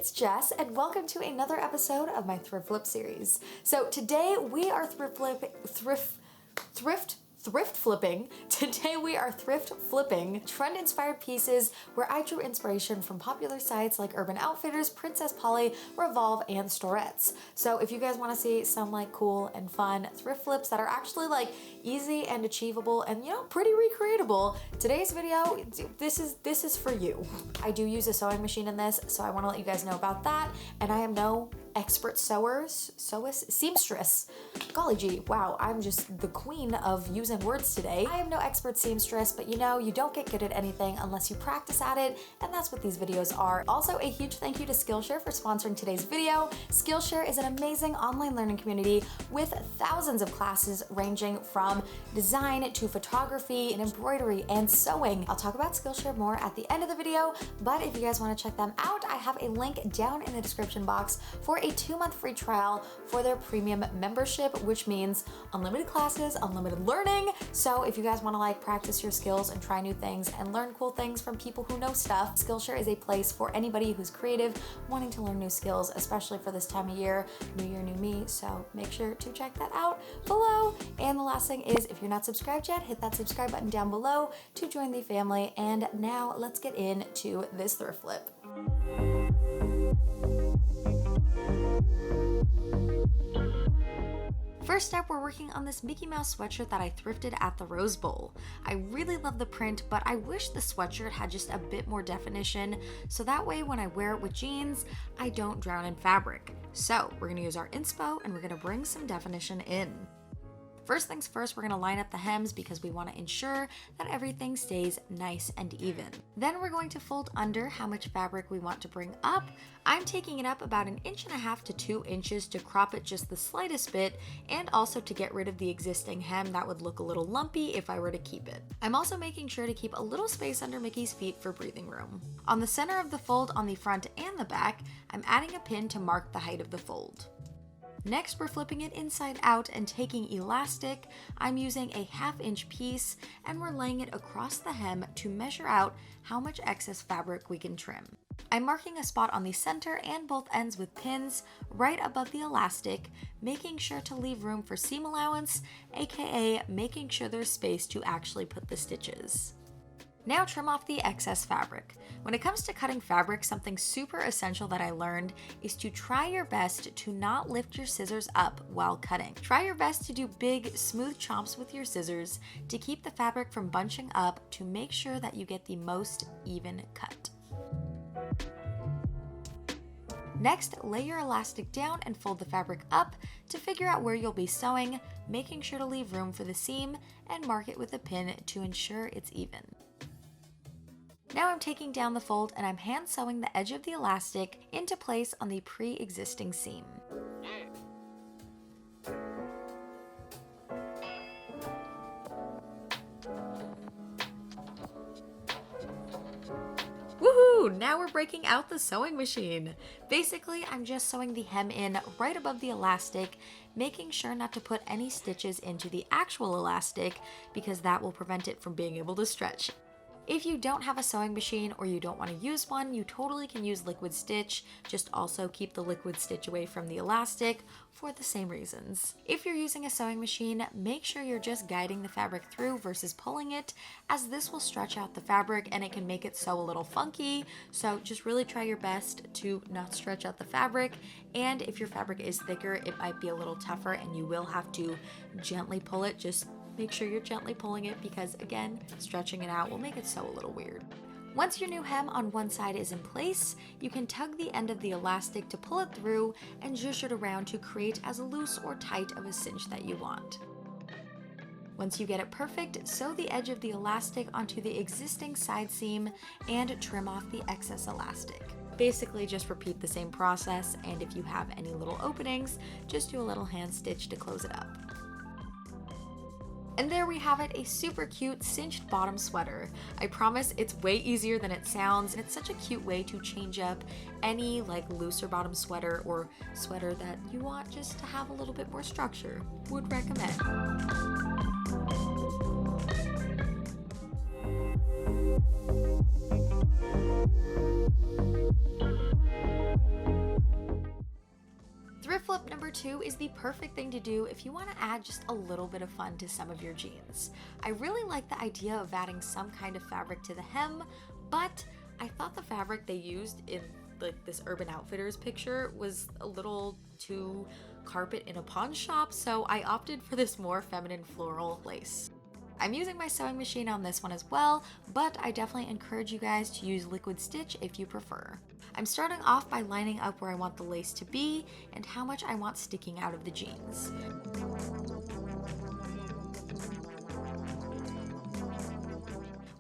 it's Jess, and welcome to another episode of my thrift flip series. So today we are thrift flipping. Today we are thrift flipping trend-inspired pieces where I drew inspiration from popular sites like Urban Outfitters, Princess Polly, Revolve, and Storettes. So if you guys want to see some like cool and fun thrift flips that are actually like easy and achievable and pretty recreatable, today's video, this is for you. I do use a sewing machine in this, so I want to let you guys know about that, and I am no expert seamstress. Golly gee, wow, I'm just the queen of using words today. I am no expert seamstress, but you don't get good at anything unless you practice at it, and that's what these videos are. Also, a huge thank you to Skillshare for sponsoring today's video. Skillshare is an amazing online learning community with thousands of classes ranging from design to photography and embroidery and sewing. I'll talk about Skillshare more at the end of the video, but if you guys want to check them out, I have a link down in the description box for a 2-month free trial for their premium membership, which means unlimited classes, unlimited learning. So if you guys want to like practice your skills and try new things and learn cool things from people who know stuff, Skillshare is a place for anybody who's creative, wanting to learn new skills, especially for this time of year. New year, new me. So make sure to check that out below. And the last thing is, if you're not subscribed yet, hit that subscribe button down below to join the family. And now let's get into this thrift flip. First up, we're working on this Mickey Mouse sweatshirt that I thrifted at the Rose Bowl. I really love the print, but I wish the sweatshirt had just a bit more definition, so that way when I wear it with jeans, I don't drown in fabric. So we're gonna use our inspo and we're gonna bring some definition in. First things first, we're gonna line up the hems because we wanna ensure that everything stays nice and even. Then we're going to fold under how much fabric we want to bring up. I'm taking it up about 1.5 inches to 2 inches to crop it just the slightest bit, and also to get rid of the existing hem that would look a little lumpy if I were to keep it. I'm also making sure to keep a little space under Mickey's feet for breathing room. On the center of the fold on the front and the back, I'm adding a pin to mark the height of the fold. Next, we're flipping it inside out and taking elastic. I'm using a 1/2 inch piece and we're laying it across the hem to measure out how much excess fabric we can trim. I'm marking a spot on the center and both ends with pins right above the elastic, making sure to leave room for seam allowance, aka making sure there's space to actually put the stitches. Now trim off the excess fabric. When it comes to cutting fabric, something super essential that I learned is to try your best to not lift your scissors up while cutting. Try your best to do big, smooth chomps with your scissors to keep the fabric from bunching up to make sure that you get the most even cut. Next, lay your elastic down and fold the fabric up to figure out where you'll be sewing, making sure to leave room for the seam and mark it with a pin to ensure it's even. Now I'm taking down the fold and I'm hand sewing the edge of the elastic into place on the pre-existing seam. Woohoo! Now we're breaking out the sewing machine. Basically, I'm just sewing the hem in right above the elastic, making sure not to put any stitches into the actual elastic because that will prevent it from being able to stretch. If you don't have a sewing machine or you don't want to use one, you totally can use liquid stitch, just also keep the liquid stitch away from the elastic for the same reasons. If you're using a sewing machine, make sure you're just guiding the fabric through versus pulling it, as this will stretch out the fabric and it can make it sew a little funky, so just really try your best to not stretch out the fabric, and if your fabric is thicker, it might be a little tougher and you will have to gently pull it. Just make sure you're gently pulling it because, again, stretching it out will make it sew a little weird. Once your new hem on one side is in place, you can tug the end of the elastic to pull it through and zhuzh it around to create as loose or tight of a cinch that you want. Once you get it perfect, sew the edge of the elastic onto the existing side seam and trim off the excess elastic. Basically, just repeat the same process, and if you have any little openings, just do a little hand stitch to close it up. And there we have it, a super cute cinched bottom sweater. I promise it's way easier than it sounds, and it's such a cute way to change up any like looser bottom sweater or sweater that you want just to have a little bit more structure. Would recommend. 2 is the perfect thing to do if you want to add just a little bit of fun to some of your jeans. I really like the idea of adding some kind of fabric to the hem, but I thought the fabric they used in like this Urban Outfitters picture was a little too carpet in a pawn shop, so I opted for this more feminine floral lace. I'm using my sewing machine on this one as well, but I definitely encourage you guys to use liquid stitch if you prefer. I'm starting off by lining up where I want the lace to be and how much I want sticking out of the jeans.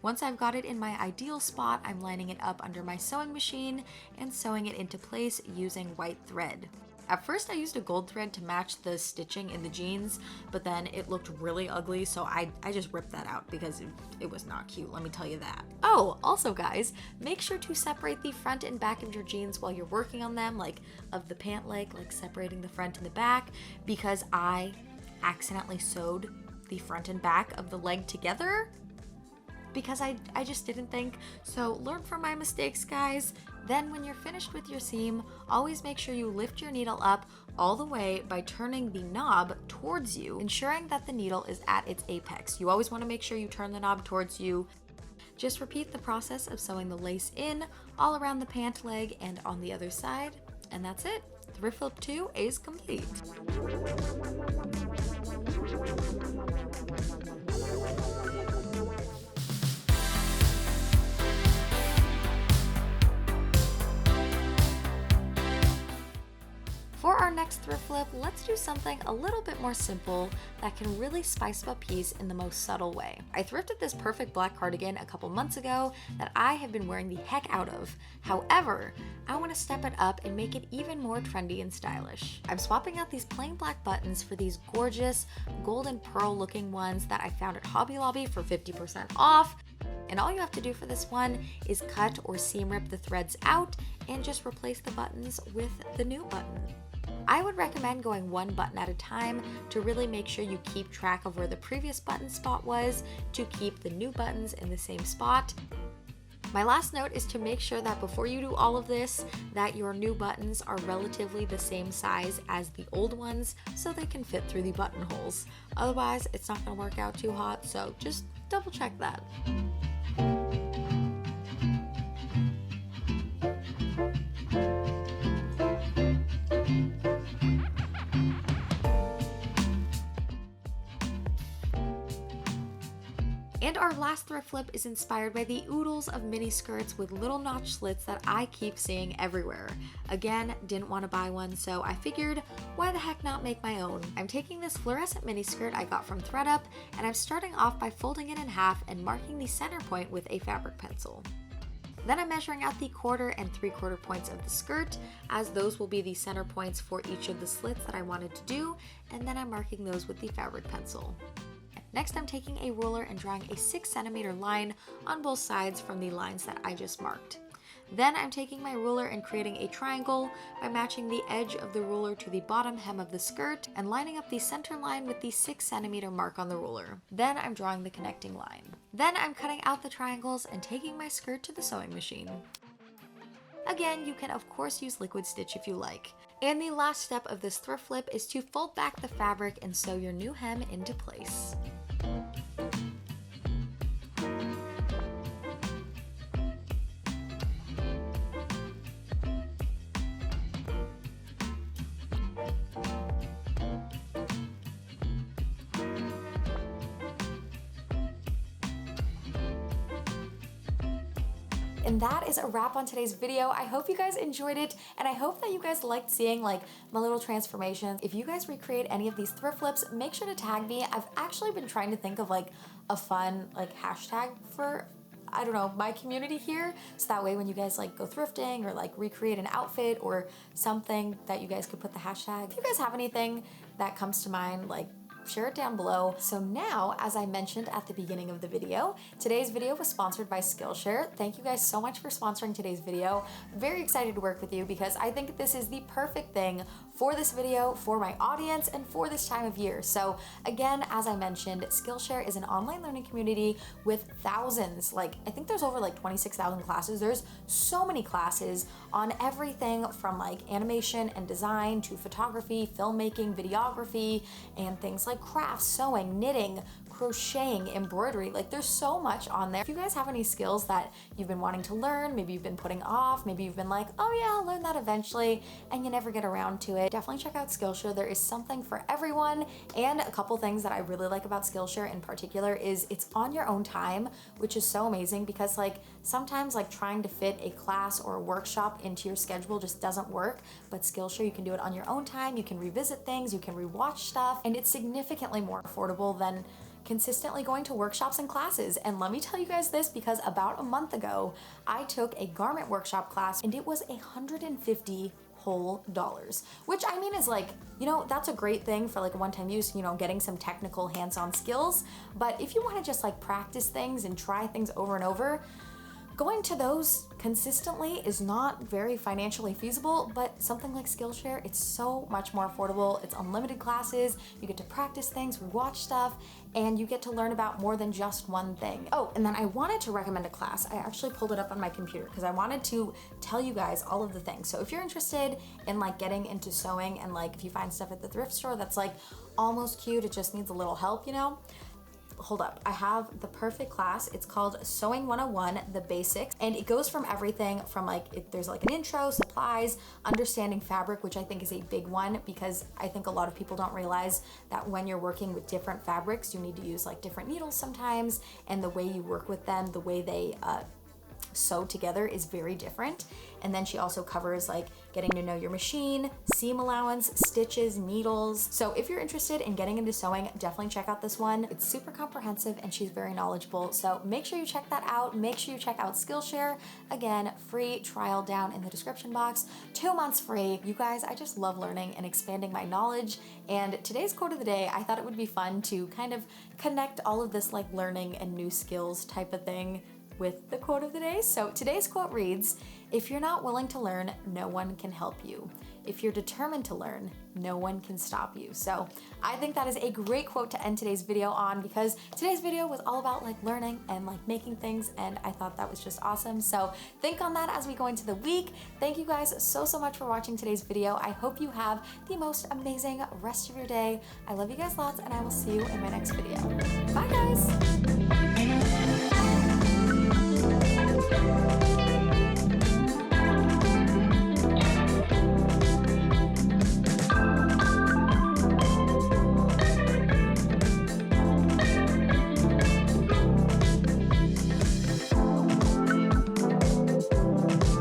Once I've got it in my ideal spot, I'm lining it up under my sewing machine and sewing it into place using white thread. At first I used a gold thread to match the stitching in the jeans, but then it looked really ugly, so I just ripped that out because it was not cute, let me tell you that. Oh, also guys, make sure to separate the front and back of your jeans while you're working on them, like of the pant leg, like separating the front and the back, because I accidentally sewed the front and back of the leg together because I just didn't think. So learn from my mistakes, guys. Then when you're finished with your seam, always make sure you lift your needle up all the way by turning the knob towards you, ensuring that the needle is at its apex. You always want to make sure you turn the knob towards you. Just repeat the process of sewing the lace in all around the pant leg and on the other side, and that's it. Thrift Flip 2 is complete. For our next thrift flip, let's do something a little bit more simple that can really spice up a piece in the most subtle way. I thrifted this perfect black cardigan a couple months ago that I have been wearing the heck out of. However, I want to step it up and make it even more trendy and stylish. I'm swapping out these plain black buttons for these gorgeous golden pearl looking ones that I found at Hobby Lobby for 50% off. And all you have to do for this one is cut or seam rip the threads out and just replace the buttons with the new button. I would recommend going one button at a time to really make sure you keep track of where the previous button spot was to keep the new buttons in the same spot. My last note is to make sure that before you do all of this, that your new buttons are relatively the same size as the old ones so they can fit through the buttonholes. Otherwise, it's not going to work out too hot, so just double check that. And our last thrift flip is inspired by the oodles of mini skirts with little notch slits that I keep seeing everywhere. Again, didn't want to buy one, so I figured, why the heck not make my own? I'm taking this fluorescent mini skirt I got from thredUP, and I'm starting off by folding it in half and marking the center point with a fabric pencil. Then I'm measuring out the 1/4 and 3/4 points of the skirt, as those will be the center points for each of the slits that I wanted to do, and then I'm marking those with the fabric pencil. Next, I'm taking a ruler and drawing a 6cm line on both sides from the lines that I just marked. Then I'm taking my ruler and creating a triangle by matching the edge of the ruler to the bottom hem of the skirt and lining up the center line with the 6cm mark on the ruler. Then I'm drawing the connecting line. Then I'm cutting out the triangles and taking my skirt to the sewing machine. Again, you can of course use liquid stitch if you like. And the last step of this thrift flip is to fold back the fabric and sew your new hem into place. And that is a wrap on today's video. I hope you guys enjoyed it, and I hope that you guys liked seeing like my little transformations. If you guys recreate any of these thrift flips, make sure to tag me. I've actually been trying to think of like a fun like hashtag for, I don't know, my community here, so that way when you guys like go thrifting or like recreate an outfit or something, that you guys could put the hashtag. If you guys have anything that comes to mind, like share it down below. So now, as I mentioned at the beginning of the video, today's video was sponsored by Skillshare. Thank you guys so much for sponsoring today's video. Very excited to work with you because I think this is the perfect thing for this video, for my audience, and for this time of year. So again, as I mentioned, Skillshare is an online learning community with thousands, like I think there's over like 26,000 classes. There's so many classes on everything from like animation and design to photography, filmmaking, videography, and things like crafts, sewing, knitting, crocheting, embroidery. Like there's so much on there. If you guys have any skills that you've been wanting to learn, maybe you've been putting off, maybe you've been like, oh yeah, I'll learn that eventually, and you never get around to it, definitely check out Skillshare. There is something for everyone. And a couple things that I really like about Skillshare in particular is it's on your own time, which is so amazing because like sometimes like trying to fit a class or a workshop into your schedule just doesn't work. But Skillshare, you can do it on your own time. You can revisit things, you can rewatch stuff, and it's significantly more affordable than consistently going to workshops and classes. And let me tell you guys this, because about a month ago, I took a garment workshop class and it was $150 whole dollars, which I mean is like, you know, that's a great thing for like a one-time use, you know, getting some technical hands-on skills. But if you want to just like practice things and try things over and over, going to those consistently is not very financially feasible. But something like Skillshare, it's so much more affordable. It's unlimited classes, you get to practice things, rewatch stuff, and you get to learn about more than just one thing. Oh, and then I wanted to recommend a class. I actually pulled it up on my computer because I wanted to tell you guys all of the things. So if you're interested in like getting into sewing, and like if you find stuff at the thrift store that's like almost cute, it just needs a little help, you know, hold up, I have the perfect class. It's called Sewing 101, The Basics, and it goes from everything from like, there's like an intro, supplies, understanding fabric, which I think is a big one because I think a lot of people don't realize that when you're working with different fabrics, you need to use like different needles sometimes, and the way you work with them, the way they sew together is very different. And then she also covers like getting to know your machine, seam allowance, stitches, needles. So if you're interested in getting into sewing, definitely check out this one. It's super comprehensive and she's very knowledgeable. So make sure you check that out. Make sure you check out Skillshare. Again, free trial down in the description box, 2 months free. You guys, I just love learning and expanding my knowledge. And today's quote of the day, I thought it would be fun to kind of connect all of this like learning and new skills type of thing with the quote of the day. So today's quote reads, "If you're not willing to learn, no one can help you. If you're determined to learn, no one can stop you." So I think that is a great quote to end today's video on, because today's video was all about like learning and like making things, and I thought that was just awesome. So think on that as we go into the week. Thank you guys so much for watching today's video. I hope you have the most amazing rest of your day. I love you guys lots, and I will see you in my next video. Bye.